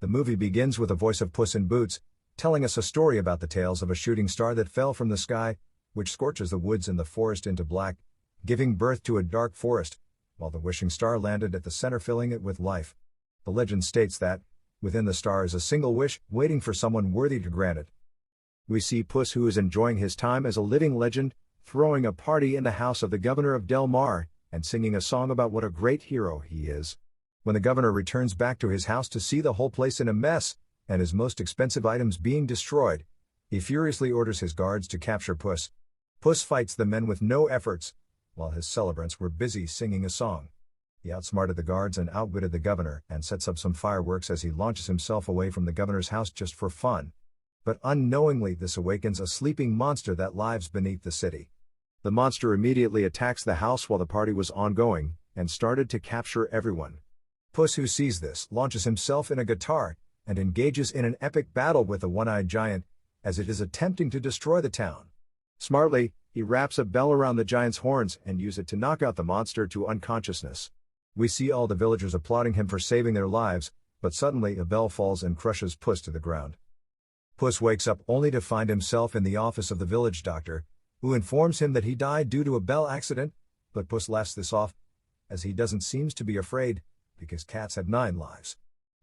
The movie begins with a voice of Puss in Boots, telling us a story about the tales of a shooting star that fell from the sky, which scorches the woods and the forest into black, giving birth to a dark forest, while the wishing star landed at the center, filling it with life. The legend states that, within the star is a single wish, waiting for someone worthy to grant it. We see Puss, who is enjoying his time as a living legend, throwing a party in the house of the governor of Del Mar, and singing a song about what a great hero he is. When the governor returns back to his house to see the whole place in a mess, and his most expensive items being destroyed, he furiously orders his guards to capture Puss. Puss fights the men with no efforts, while his celebrants were busy singing a song. He outsmarted the guards and outwitted the governor, and sets up some fireworks as he launches himself away from the governor's house just for fun. But unknowingly this awakens a sleeping monster that lives beneath the city. The monster immediately attacks the house while the party was ongoing, and started to capture everyone. Puss, who sees this, launches himself in a guitar, and engages in an epic battle with the one-eyed giant, as it is attempting to destroy the town. Smartly, he wraps a bell around the giant's horns and uses it to knock out the monster to unconsciousness. We see all the villagers applauding him for saving their lives, but suddenly a bell falls and crushes Puss to the ground. Puss wakes up only to find himself in the office of the village doctor, who informs him that he died due to a bell accident, but Puss laughs this off, as he doesn't seem to be afraid, because cats have 9 lives.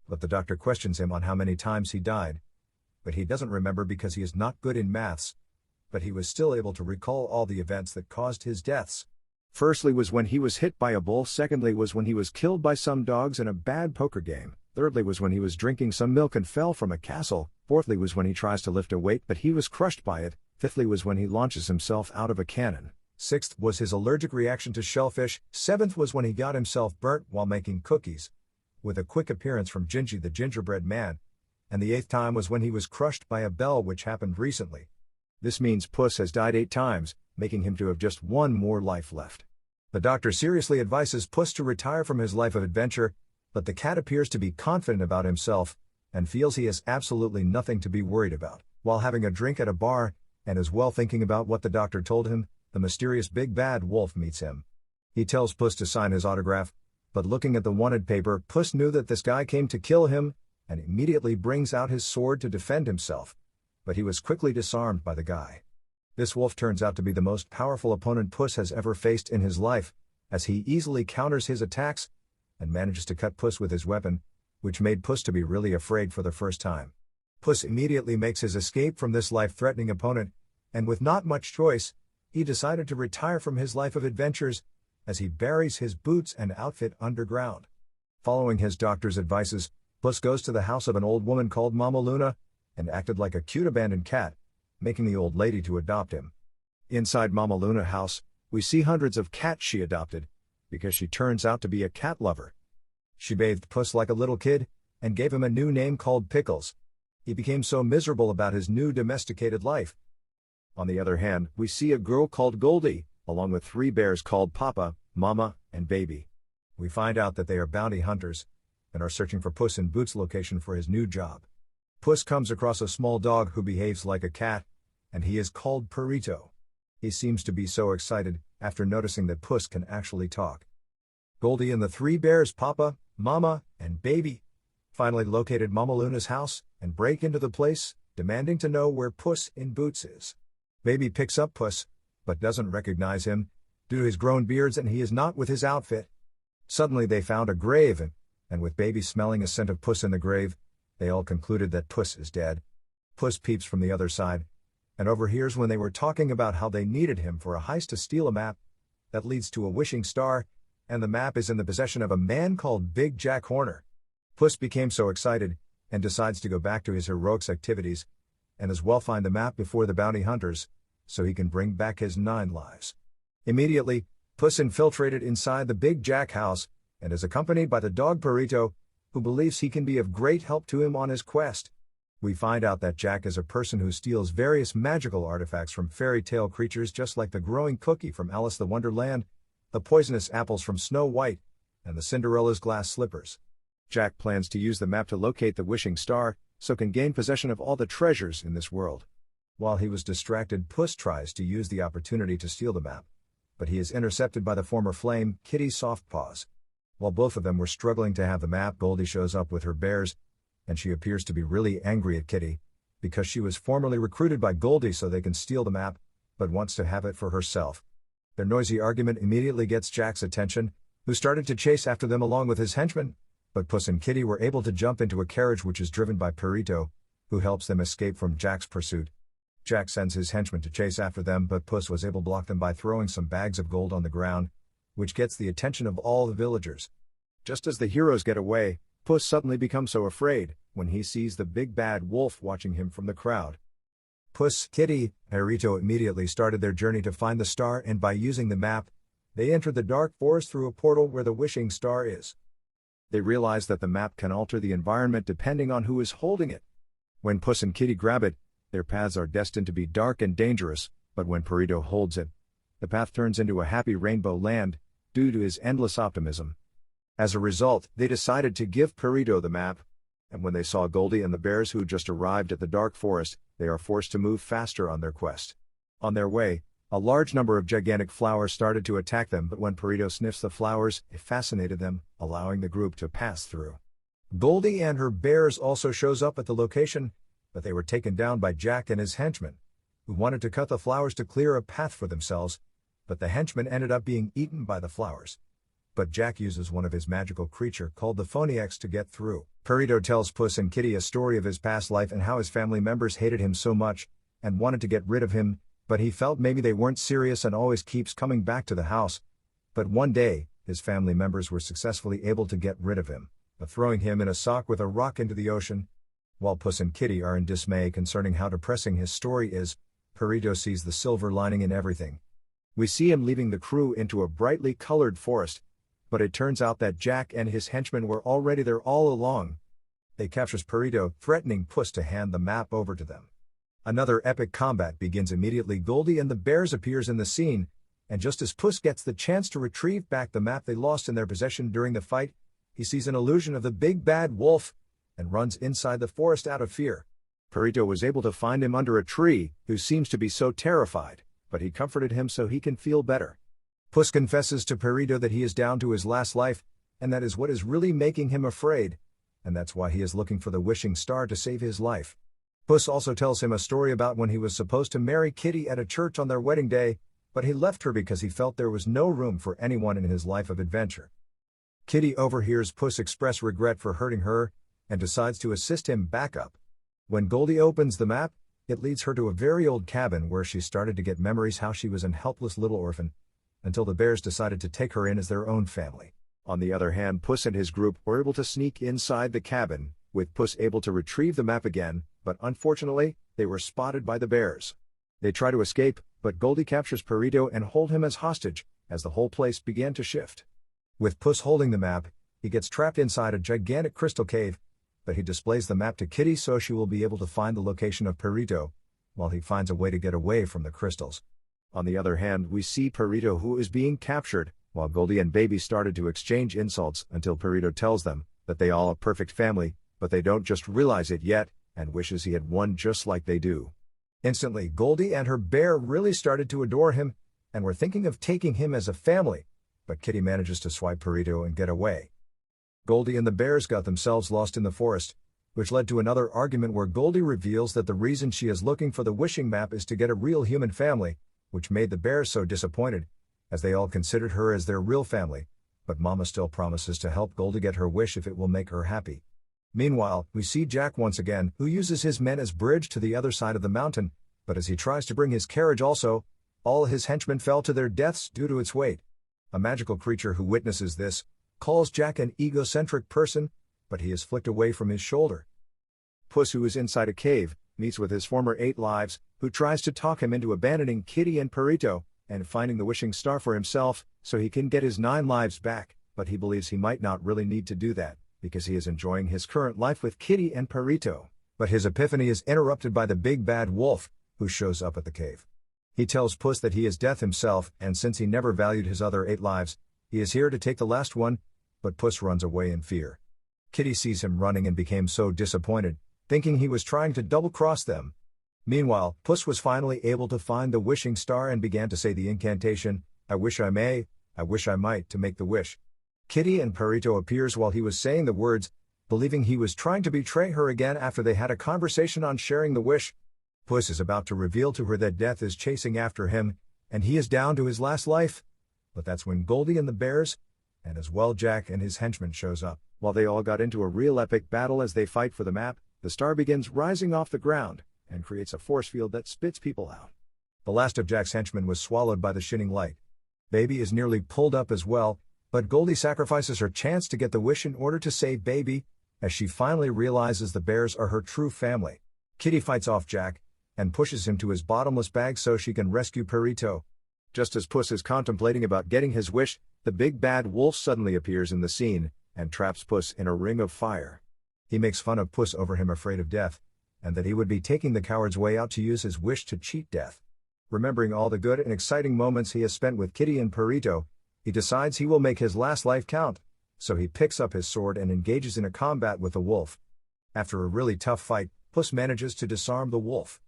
But the doctor questions him on how many times he died, but he doesn't remember because he is not good in maths, but he was still able to recall all the events that caused his deaths. Firstly was when he was hit by a bull, secondly was when he was killed by some dogs in a bad poker game, thirdly was when he was drinking some milk and fell from a castle, fourthly was when he tries to lift a weight but he was crushed by it, fifthly was when he launches himself out of a cannon, sixth was his allergic reaction to shellfish, seventh was when he got himself burnt while making cookies, with a quick appearance from Gingy the gingerbread man, and the 8th time was when he was crushed by a bell, which happened recently. This means Puss has died 8 times, making him to have just 1 more life left. The doctor seriously advises Puss to retire from his life of adventure, but the cat appears to be confident about himself, and feels he has absolutely nothing to be worried about. While having a drink at a bar, and as well thinking about what the doctor told him, the mysterious big bad wolf meets him. He tells Puss to sign his autograph, but looking at the wanted paper, Puss knew that this guy came to kill him, and immediately brings out his sword to defend himself, but he was quickly disarmed by the guy. This wolf turns out to be the most powerful opponent Puss has ever faced in his life, as he easily counters his attacks, and manages to cut Puss with his weapon, which made Puss to be really afraid for the first time. Puss immediately makes his escape from this life-threatening opponent, and with not much choice, he decided to retire from his life of adventures, as he buries his boots and outfit underground. Following his doctor's advices, Puss goes to the house of an old woman called Mama Luna, and acted like a cute abandoned cat, making the old lady to adopt him. Inside Mama Luna house, we see hundreds of cats she adopted, because she turns out to be a cat lover. She bathed Puss like a little kid, and gave him a new name called Pickles. He became so miserable about his new domesticated life. On the other hand, we see a girl called Goldi, along with 3 bears called Papa, Mama, and Baby. We find out that they are bounty hunters, and are searching for Puss in Boots' location for his new job. Puss comes across a small dog who behaves like a cat, and he is called Perrito. He seems to be so excited, after noticing that Puss can actually talk. Goldi and the 3 bears, Papa, Mama, and Baby, finally located Mama Luna's house, and break into the place, demanding to know where Puss in Boots is. Baby picks up Puss, but doesn't recognize him, due to his grown beards, and he is not with his outfit. Suddenly they found a grave, and with Baby smelling a scent of Puss in the grave, they all concluded that Puss is dead. Puss peeps from the other side, and overhears when they were talking about how they needed him for a heist to steal a map that leads to a wishing star, and the map is in the possession of a man called Big Jack Horner. Puss became so excited, and decides to go back to his heroics activities, and as well find the map before the bounty hunters, so he can bring back his 9 lives. Immediately, Puss infiltrated inside the Big Jack house, and is accompanied by the dog Perrito, who believes he can be of great help to him on his quest. We find out that Jack is a person who steals various magical artifacts from fairy tale creatures, just like the growing cookie from Alice the Wonderland, the poisonous apples from Snow White, and the Cinderella's glass slippers. Jack plans to use the map to locate the wishing star, so can gain possession of all the treasures in this world. While he was distracted, Puss tries to use the opportunity to steal the map, but he is intercepted by the former flame, Kitty Softpaws. While both of them were struggling to have the map, Goldi shows up with her bears, and she appears to be really angry at Kitty, because she was formerly recruited by Goldi so they can steal the map, but wants to have it for herself. Their noisy argument immediately gets Jack's attention, who started to chase after them along with his henchmen, but Puss and Kitty were able to jump into a carriage which is driven by Perrito, who helps them escape from Jack's pursuit. Jack sends his henchmen to chase after them, but Puss was able to block them by throwing some bags of gold on the ground, which gets the attention of all the villagers. Just as the heroes get away, Puss suddenly becomes so afraid when he sees the big bad wolf watching him from the crowd. Puss, Kitty, and Perrito immediately started their journey to find the star, and by using the map, they entered the dark forest through a portal where the wishing star is. They realize that the map can alter the environment depending on who is holding it. When Puss and Kitty grab it, their paths are destined to be dark and dangerous, but when Perrito holds it, the path turns into a happy rainbow land, due to his endless optimism. As a result, they decided to give Perrito the map, and when they saw Goldi and the bears who just arrived at the dark forest, they are forced to move faster on their quest. On their way, a large number of gigantic flowers started to attack them, but when Perrito sniffs the flowers, it fascinated them, allowing the group to pass through. Goldi and her bears also shows up at the location, but they were taken down by Jack and his henchmen, who wanted to cut the flowers to clear a path for themselves, but the henchmen ended up being eaten by the flowers. But Jack uses one of his magical creature called the Phoniacs to get through. Perrito tells Puss and Kitty a story of his past life and how his family members hated him so much, and wanted to get rid of him, but he felt maybe they weren't serious and always keeps coming back to the house. But one day, his family members were successfully able to get rid of him, but throwing him in a sock with a rock into the ocean. While Puss and Kitty are in dismay concerning how depressing his story is, Perrito sees the silver lining in everything. We see him leaving the crew into a brightly colored forest, but it turns out that Jack and his henchmen were already there all along. They captures Perrito, threatening Puss to hand the map over to them. Another epic combat begins immediately. Goldi and the bears appears in the scene, and just as Puss gets the chance to retrieve back the map they lost in their possession during the fight, he sees an illusion of the big bad wolf, and runs inside the forest out of fear. Perrito was able to find him under a tree, who seems to be so terrified, but he comforted him so he can feel better. Puss confesses to Perrito that he is down to his last life, and that is what is really making him afraid, and that's why he is looking for the wishing star to save his life. Puss also tells him a story about when he was supposed to marry Kitty at a church on their wedding day, but he left her because he felt there was no room for anyone in his life of adventure. Kitty overhears Puss express regret for hurting her, and decides to assist him back up. When Goldi opens the map, it leads her to a very old cabin where she started to get memories how she was an helpless little orphan, until the bears decided to take her in as their own family. On the other hand, Puss and his group were able to sneak inside the cabin, with Puss able to retrieve the map again, but unfortunately, they were spotted by the bears. They try to escape, but Goldi captures Perrito and hold him as hostage, as the whole place began to shift. With Puss holding the map, he gets trapped inside a gigantic crystal cave, but he displays the map to Kitty so she will be able to find the location of Perrito, while he finds a way to get away from the crystals. On the other hand, we see Perrito who is being captured, while Goldi and Baby started to exchange insults until Perrito tells them that they all a perfect family, but they don't just realize it yet, and wishes he had won just like they do. Instantly, Goldi and her bear really started to adore him, and were thinking of taking him as a family, but Kitty manages to swipe Perrito and get away. Goldi and the bears got themselves lost in the forest, which led to another argument where Goldi reveals that the reason she is looking for the wishing map is to get a real human family, which made the bears so disappointed, as they all considered her as their real family, but Mama still promises to help Goldi get her wish if it will make her happy. Meanwhile, we see Jack once again, who uses his men as bridge to the other side of the mountain, but as he tries to bring his carriage also, all his henchmen fell to their deaths due to its weight. A magical creature who witnesses this calls Jack an egocentric person, but he is flicked away from his shoulder. Puss, who is inside a cave, meets with his former 8 lives, who tries to talk him into abandoning Kitty and Perrito, and finding the wishing star for himself, so he can get his 9 lives back, but he believes he might not really need to do that, because he is enjoying his current life with Kitty and Perrito. But his epiphany is interrupted by the big bad wolf, who shows up at the cave. He tells Puss that he is death himself, and since he never valued his other 8 lives, he is here to take the last one, but Puss runs away in fear. Kitty sees him running and became so disappointed, thinking he was trying to double-cross them. Meanwhile, Puss was finally able to find the wishing star and began to say the incantation, "I wish I may, I wish I might," to make the wish. Kitty and Perrito appears while he was saying the words, believing he was trying to betray her again after they had a conversation on sharing the wish. Puss is about to reveal to her that death is chasing after him, and he is down to his last life. But that's when Goldie and the bears, and as well Jack and his henchmen shows up. While they all got into a real epic battle as they fight for the map, the star begins rising off the ground, and creates a force field that spits people out. The last of Jack's henchmen was swallowed by the shining light. Baby is nearly pulled up as well, but Goldie sacrifices her chance to get the wish in order to save Baby, as she finally realizes the bears are her true family. Kitty fights off Jack, and pushes him to his bottomless bag so she can rescue Perrito. Just as Puss is contemplating about getting his wish, the big bad wolf suddenly appears in the scene, and traps Puss in a ring of fire. He makes fun of Puss over him afraid of death, and that he would be taking the coward's way out to use his wish to cheat death. Remembering all the good and exciting moments he has spent with Kitty and Perrito, he decides he will make his last life count, so he picks up his sword and engages in a combat with the wolf. After a really tough fight, Puss manages to disarm the wolf.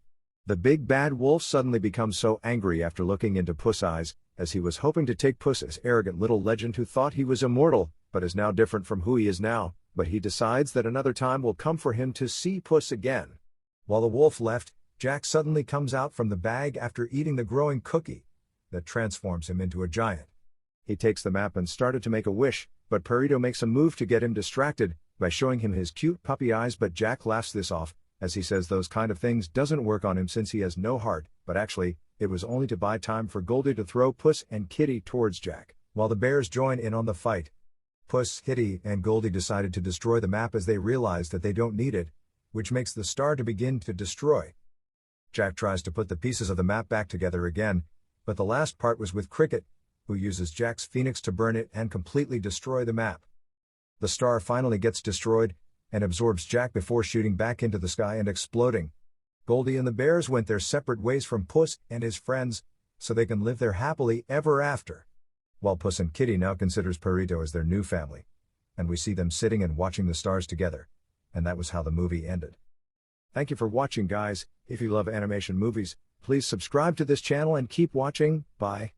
The big bad wolf suddenly becomes so angry after looking into Puss' eyes, as he was hoping to take Puss as arrogant little legend who thought he was immortal, but is now different from who he is now, but he decides that another time will come for him to see Puss again. While the wolf left, Jack suddenly comes out from the bag after eating the growing cookie that transforms him into a giant. He takes the map and started to make a wish, but Perrito makes a move to get him distracted by showing him his cute puppy eyes, but Jack laughs this off, as he says those kind of things doesn't work on him since he has no heart, but actually, it was only to buy time for Goldie to throw Puss and Kitty towards Jack, while the bears join in on the fight. Puss, Kitty, and Goldie decided to destroy the map as they realize that they don't need it, which makes the star to begin to destroy. Jack tries to put the pieces of the map back together again, but the last part was with Cricket, who uses Jack's phoenix to burn it and completely destroy the map. The star finally gets destroyed, and absorbs Jack before shooting back into the sky and exploding. Goldie and the bears went their separate ways from Puss and his friends, so they can live there happily ever after. While Puss and Kitty now considers Perrito as their new family, and we see them sitting and watching the stars together, and that was how the movie ended. Thank you for watching, guys. If you love animation movies, please subscribe to this channel and keep watching. Bye.